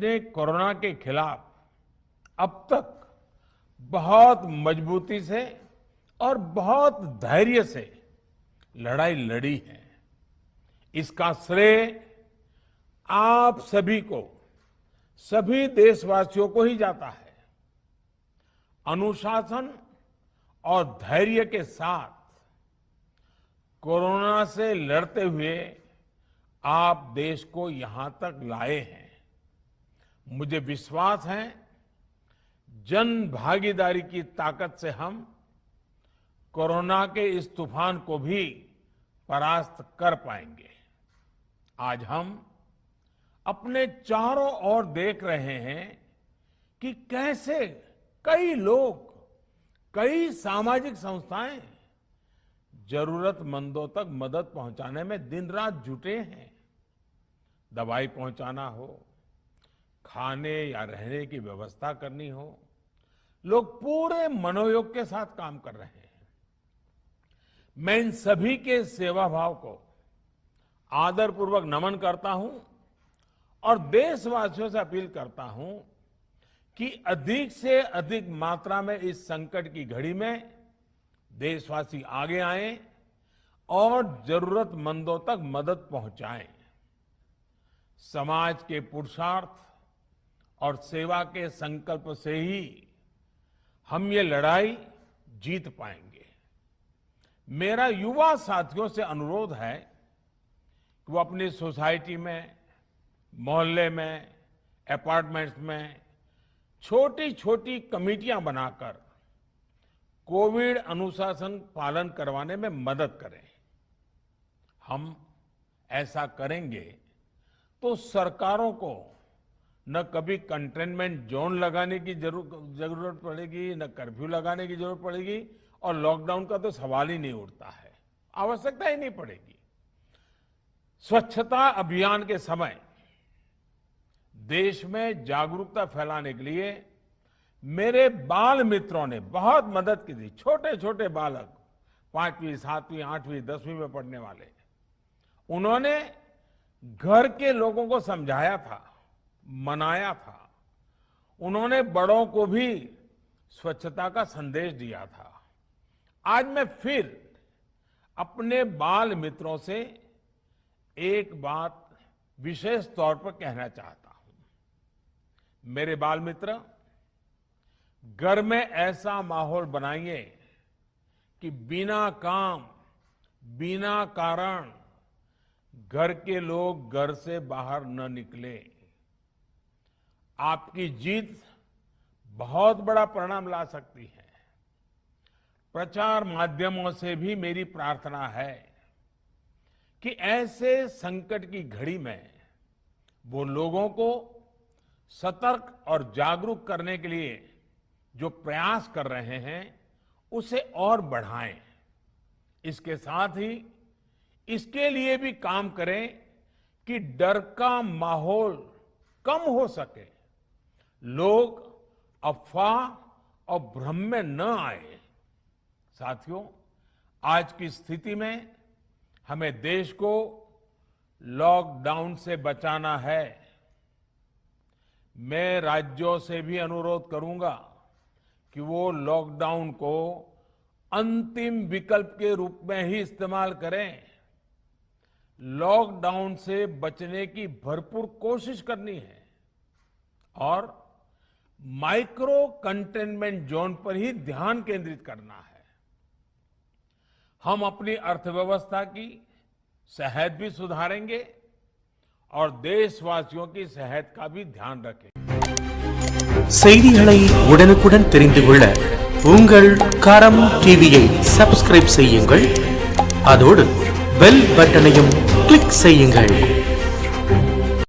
ने कोरोना के खिलाफ अब तक बहुत मजबूती से और बहुत धैर्य से लड़ाई लड़ी है। इसका श्रेय आप सभी को, सभी देशवासियों को ही जाता है। अनुशासन और धैर्य के साथ कोरोना से लड़ते हुए आप देश को यहां तक लाए हैं। मुझे विश्वास है जन भागीदारी की ताकत से हम कोरोना के इस तूफान को भी परास्त कर पाएंगे। आज हम अपने चारों ओर देख रहे हैं कि कैसे कई लोग, कई सामाजिक संस्थाएं जरूरतमंदों तक मदद पहुंचाने में दिन रात जुटे हैं। दवाई पहुंचाना हो, खाने या रहने की व्यवस्था करनी हो, लोग पूरे मनोयोग के साथ काम कर रहे हैं। मैं इन सभी के सेवा भाव को आदरपूर्वक नमन करता हूं और देशवासियों से अपील करता हूं कि अधिक से अधिक मात्रा में इस संकट की घड़ी में देशवासी आगे आएं और जरूरतमंदों तक मदद पहुंचाएं। समाज के पुरुषार्थ और सेवा के संकल्प से ही हम ये लड़ाई जीत पाएंगे। मेरा युवा साथियों से अनुरोध है कि वो अपनी सोसाइटी में, मोहल्ले में, अपार्टमेंट्स में छोटी छोटी कमेटियां बनाकर कोविड अनुशासन पालन करवाने में मदद करें। हम ऐसा करेंगे तो सरकारों को न कभी कंटेनमेंट जोन लगाने की जरूरत पड़ेगी, न कर्फ्यू लगाने की जरूरत पड़ेगी और लॉकडाउन का तो सवाल ही नहीं उठता है, आवश्यकता ही नहीं पड़ेगी। स्वच्छता अभियान के समय देश में जागरूकता फैलाने के लिए मेरे बाल मित्रों ने बहुत मदद की थी। छोटे छोटे बालक, 5वीं, 7वीं, 8वीं, 10वीं में पढ़ने वाले, उन्होंने घर के लोगों को समझाया था, मनाया था। उन्होंने बड़ों को भी स्वच्छता का संदेश दिया था। आज मैं फिर अपने बाल मित्रों से एक बात विशेष तौर पर कहना चाहता हूं। मेरे बाल मित्र, घर में ऐसा माहौल बनाइए कि बिना काम, बिना कारण घर के लोग घर से बाहर न निकले। आपकी जीत बहुत बड़ा परिणाम ला सकती है। प्रचार माध्यमों से भी मेरी प्रार्थना है कि ऐसे संकट की घड़ी में वो लोगों को सतर्क और जागरूक करने के लिए जो प्रयास कर रहे हैं उसे और बढ़ाएं। इसके साथ ही इसके लिए भी काम करें कि डर का माहौल कम हो सके, लोग अफवाह और भ्रम में न आए। साथियों, आज की स्थिति में हमें देश को लॉकडाउन से बचाना है। मैं राज्यों से भी अनुरोध करूंगा कि वो लॉकडाउन को अंतिम विकल्प के रूप में ही इस्तेमाल करें। लॉकडाउन से बचने की भरपूर कोशिश करनी है और माइक्रो कंटेनमेंट जोन पर ही ध्यान केंद्रित करना है। हम अपनी अर्थव्यवस्था की सेहत भी सुधारेंगे और देशवासियों की सेहत का भी ध्यान रखेंगे। செய்திகளை உடனுக்குடன் தெரிந்து கொள்ள உங்கள் கரம் டிவியை சப்ஸ்கிரைப் செய்யுங்கள். அதோடு பெல் பட்டனையும் கிளிக் செய்யுங்கள்.